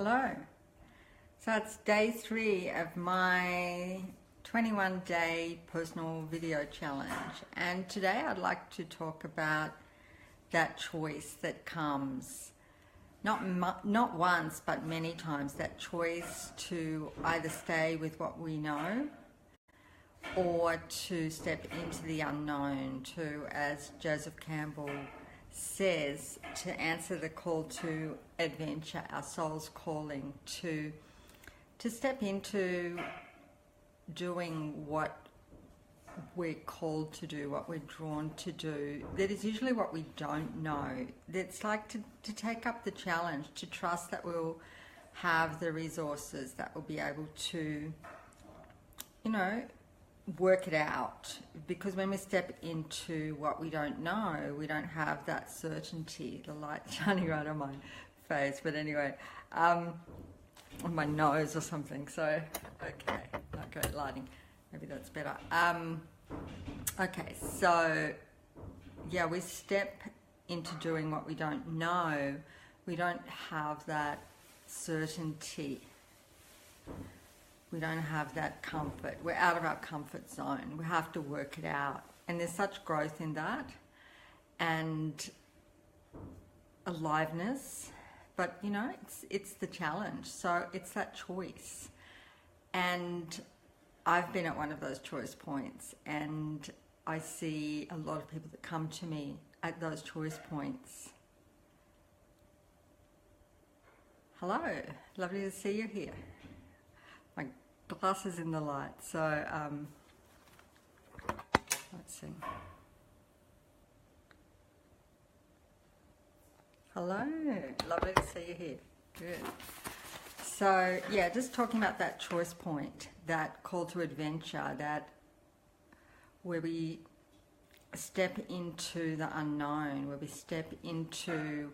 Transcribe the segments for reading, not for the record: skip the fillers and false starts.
Hello. So it's day 3 of my 21-day personal video challenge, and today I'd like to talk about that choice that comes not once but many times, that choice to either stay with what we know or to step into the unknown, to, as Joseph Campbell says, to answer the call to adventure, our soul's calling, to step into doing what we're called to do, what we're drawn to do. That is usually what we don't know. It's like to take up the challenge, to trust that we'll have the resources, that we'll be able to, work it out. Because when we step into what we don't know, we don't have that certainty. The light's shining right on my face, but anyway, on my nose or something. So, okay, not great lighting. Maybe that's better. Okay, so yeah, we step into doing what we don't know. We don't have that certainty. We don't have that comfort. We're out of our comfort zone. We have to work it out. And there's such growth in that and aliveness. But, it's the challenge. So it's that choice. And I've been at one of those choice points, and I see a lot of people that come to me at those choice points. Hello, lovely to see you here. My glasses in the light, so let's see. Hello, lovely to see you here. Good. So yeah, just talking about that choice point, that call to adventure, that where we step into the unknown, where we step into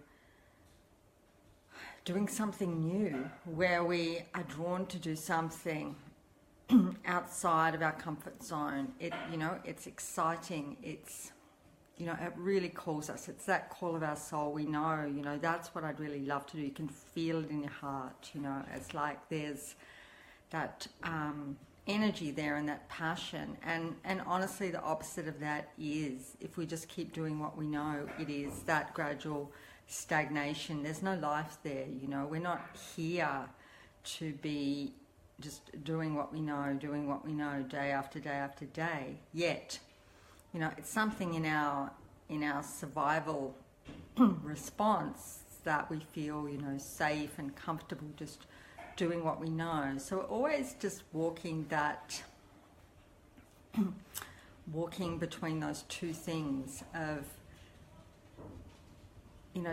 doing something new, where we are drawn to do something outside of our comfort zone. It's exciting. It's, it really calls us. It's that call of our soul. We know, that's what I'd really love to do. You can feel it in your heart, It's like there's that energy there and that passion. And honestly, the opposite of that is, if we just keep doing what we know, it is that gradual stagnation. There's no life there, We're not here to be just doing what we know day after day after day. Yet, it's something in our survival response that we feel, safe and comfortable just doing what we know. So we're always just walking between those two things of,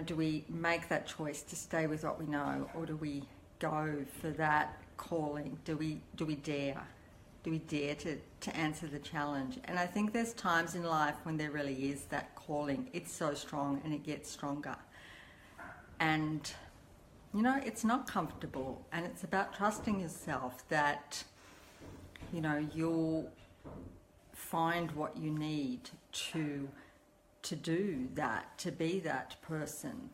do we make that choice to stay with what we know, or do we go for that calling? Do we dare? Do we dare to answer the challenge? And I think there's times in life when there really is that calling. It's so strong and it gets stronger. And, it's not comfortable. And it's about trusting yourself that, you'll find what you need to do that, to be that person,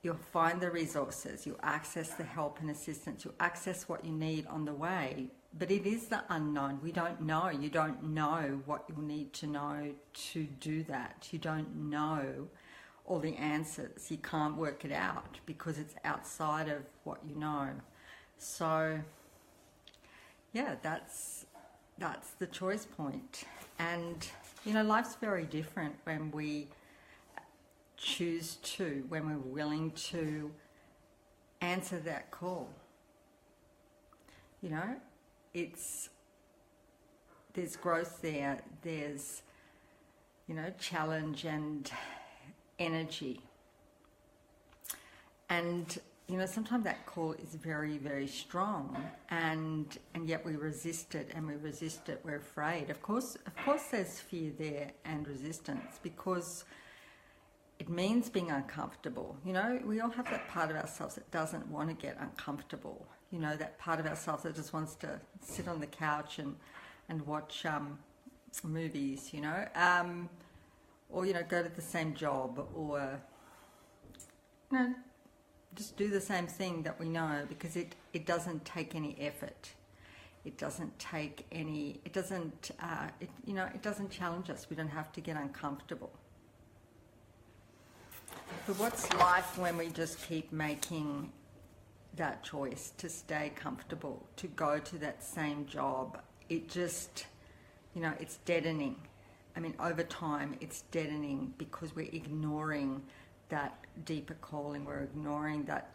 you'll find the resources, you'll access the help and assistance, you'll access what you need on the way. But it is the unknown. We don't know. You don't know what you'll need to know to do that. You don't know all the answers. You can't work it out because it's outside of what you know. So, yeah, that's the choice point. And, life's very different when we choose to, when we're willing to answer that call. There's growth there, there's, challenge and energy. And, sometimes that call is very, very strong, and yet we resist it, we're afraid. Of course there's fear there and resistance, because it means being uncomfortable. We all have that part of ourselves that doesn't want to get uncomfortable. That part of ourselves that just wants to sit on the couch and watch movies, or, go to the same job, or, just do the same thing that we know, because it doesn't take any effort. It doesn't take any, it doesn't, it doesn't challenge us. We don't have to get uncomfortable. But what's life when we just keep making that choice to stay comfortable, to go to that same job? It just, it's deadening. I mean, over time, it's deadening because we're ignoring that deeper calling. We're ignoring that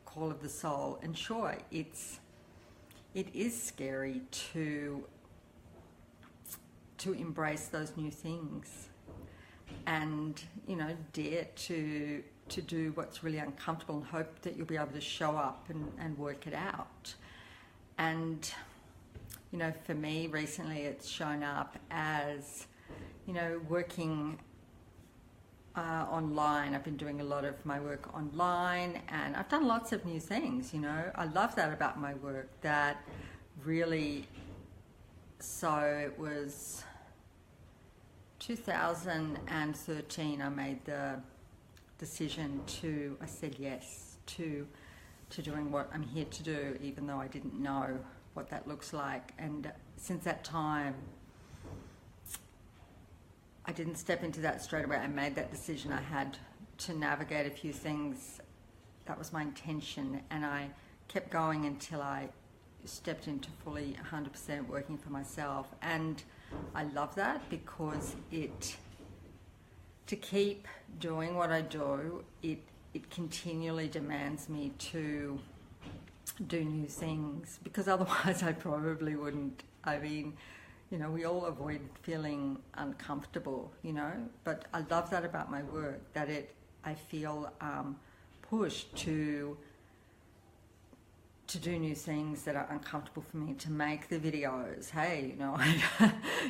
call of the soul. And sure, it is scary to embrace those new things and, dare to do what's really uncomfortable and hope that you'll be able to show up and work it out. And, for me, recently it's shown up as, working online. I've been doing a lot of my work online, and I've done lots of new things. I love that about my work, that really, so it was 2013 I made the decision I said yes to doing what I'm here to do, even though I didn't know what that looks like. And since that time, I didn't step into that straight away. I made that decision. I had to navigate a few things. That was my intention, and I kept going until I stepped into fully 100% working for myself. And I love that, because to keep doing what I do, it continually demands me to do new things, because otherwise I probably wouldn't. I mean, we all avoid feeling uncomfortable, but I love that about my work, that I feel pushed to do new things that are uncomfortable for me, to make the videos. Hey,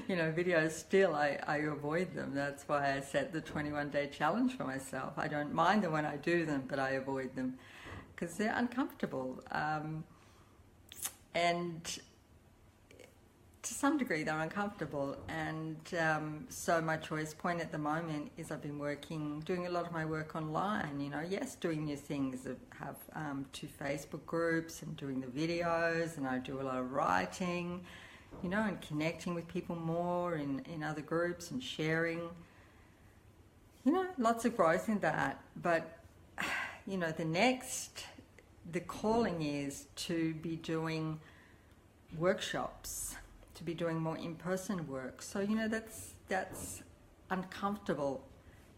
videos still, I avoid them. That's why I set the 21-day challenge for myself. I don't mind them when I do them, but I avoid them because they're uncomfortable. And to some degree they're uncomfortable, and so my choice point at the moment is I've been doing a lot of my work online, yes, doing new things. I have 2 Facebook groups and doing the videos, and I do a lot of writing, and connecting with people more in other groups and sharing, lots of growth in that. But the calling is to be doing workshops, to be doing more in-person work. So that's uncomfortable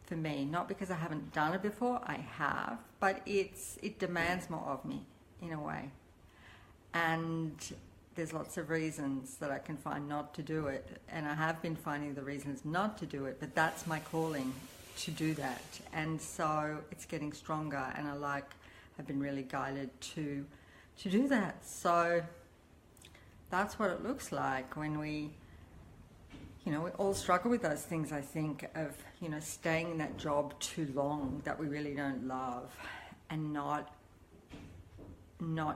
for me, not because I haven't done it before, I have, but it demands more of me in a way. And there's lots of reasons that I can find not to do it, and I have been finding the reasons not to do it, but that's my calling, to do that. And so it's getting stronger, and I've been really guided to do that. So that's what it looks like when we all struggle with those things, I think, of, staying in that job too long that we really don't love, and not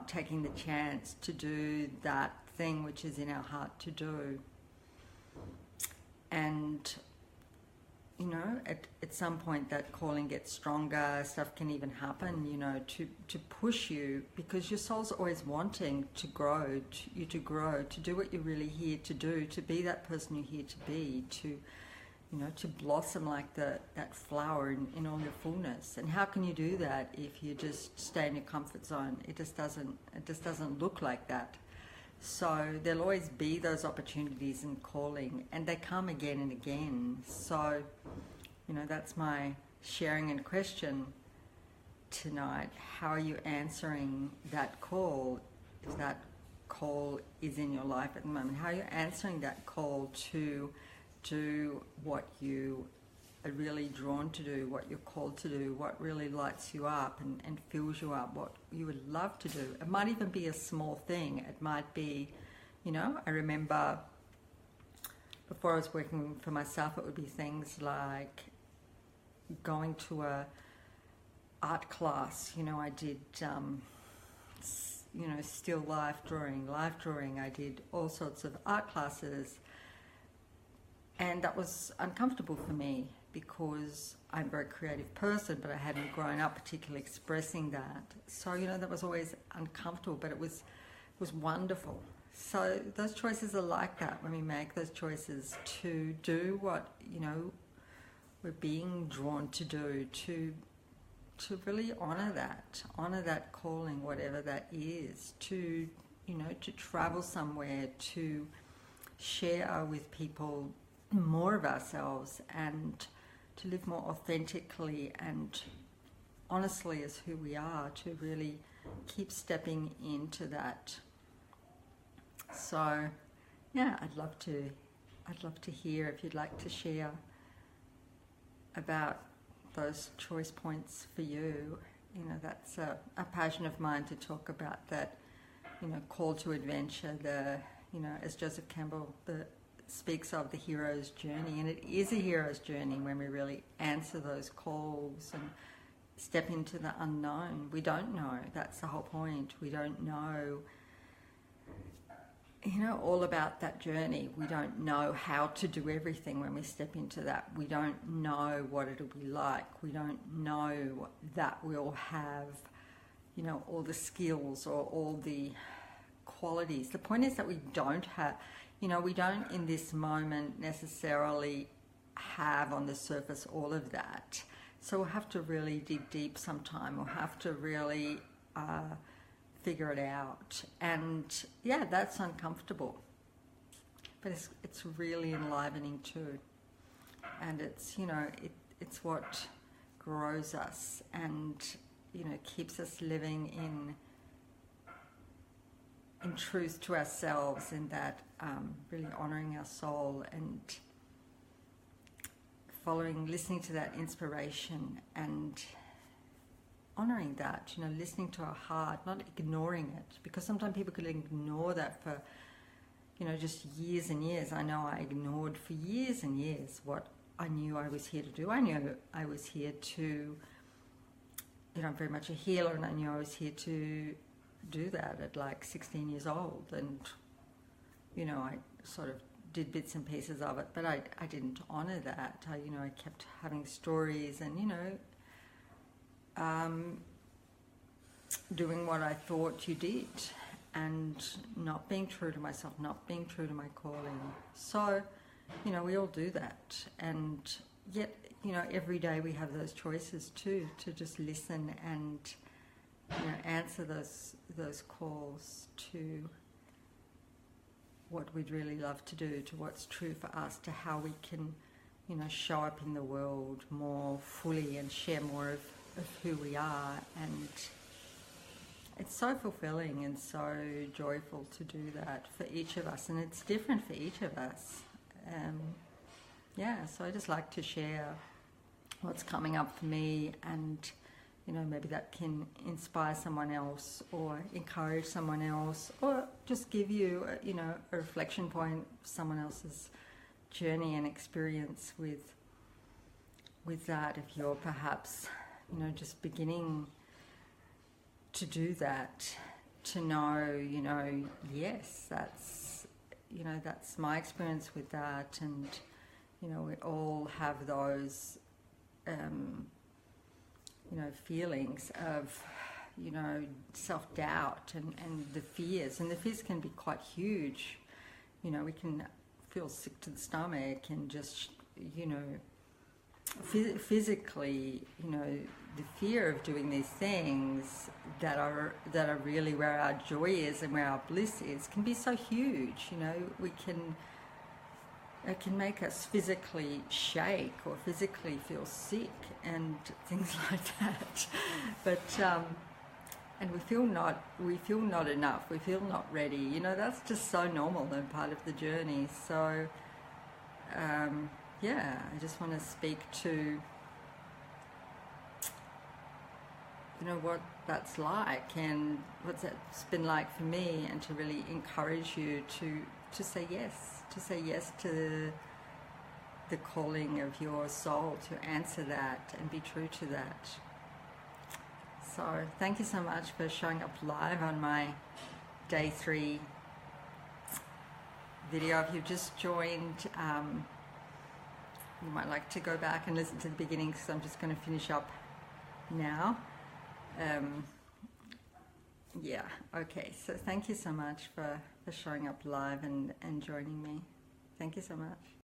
taking the chance to do that thing which is in our heart to do. And, at some point that calling gets stronger, stuff can even happen, to push you, because your soul's always wanting to grow, to do what you're really here to do, to be that person you're here to be, to blossom like that flower in all your fullness. And how can you do that if you just stay in your comfort zone? It just doesn't look like that. So there'll always be those opportunities in calling, and they come again and again. So, that's my sharing and question tonight. How are you answering that call, if that call is in your life at the moment? How are you answering that call to do what you are really drawn to do, what you're called to do, what really lights you up and fills you up, what you would love to do? It might even be a small thing. It might be, I remember before I was working for myself, it would be things like going to a art class. I did, still life drawing. I did all sorts of art classes, and that was uncomfortable for me because I'm a very creative person, but I hadn't grown up particularly expressing that. So, you know, that was always uncomfortable, but it was wonderful. So those choices are like that, when we make those choices to do what, you know, we're being drawn to do, to really honour that calling, whatever that is, to, you know, to travel somewhere, to share with people more of ourselves, and to live more authentically and honestly as who we are, to really keep stepping into that. So, yeah, I'd love to hear if you'd like to share about those choice points for you. You know, that's a passion of mine, to talk about that, you know, call to adventure, the, you know, as Joseph Campbell speaks of, the hero's journey. And it is a hero's journey when we really answer those calls and step into the unknown. We don't know. That's the whole point. We don't know, you know, all about that journey. We don't know how to do everything when we step into that. We don't know what it'll be like. We don't know that we'll have, you know, all the skills or all the qualities. The point is that we don't have, you know, we don't in this moment necessarily have on the surface all of that. So we'll have to really dig deep sometime. We'll have to really figure it out. And yeah, that's uncomfortable, but it's really enlivening too. And it's, you know, it's what grows us and, you know, keeps us living in truth to ourselves, in that really honouring our soul and listening to that inspiration and honouring that, you know, listening to our heart, not ignoring it, because sometimes people could ignore that for, you know, just years and years. I know I ignored for years and years what I knew I was here to do. I knew I was here to, you know, I'm very much a healer, and I knew I was here to do that at like 16 years old. And, you know, I sort of did bits and pieces of it, but I didn't honour that. You know, I kept having stories and, you know, doing what I thought you did, and not being true to myself, not being true to my calling. So, you know, we all do that, and yet, you know, every day we have those choices too, to just listen and, you know, answer those calls to what we'd really love to do, to what's true for us, to how we can, you know, show up in the world more fully and share more of who we are. And it's so fulfilling and so joyful to do that for each of us, and it's different for each of us. Yeah, so I just like to share what's coming up for me, and, you know, maybe that can inspire someone else or encourage someone else, or just give you, you know, a reflection point, someone else's journey and experience with that, if you're perhaps, you know, just beginning to do that, to know, you know, yes, that's, you know, that's my experience with that. And, you know, we all have those, you know, feelings of, you know, self-doubt and the fears. And the fears can be quite huge. You know, we can feel sick to the stomach and just, you know, physically, you know, the fear of doing these things that are really where our joy is and where our bliss is can be so huge. You know, it can make us physically shake or physically feel sick and things like that. But and we feel not enough. We feel not ready. You know, that's just so normal and part of the journey. So yeah, I just want to speak to, you know, what that's like and what's it's been like for me, and to really encourage you to say yes, to the calling of your soul, to answer that and be true to that. So thank you so much for showing up live on my day 3 video. If you've just joined, You might like to go back and listen to the beginning, because I'm just going to finish up now. Yeah, okay, so thank you so much for showing up live and joining me. Thank you so much.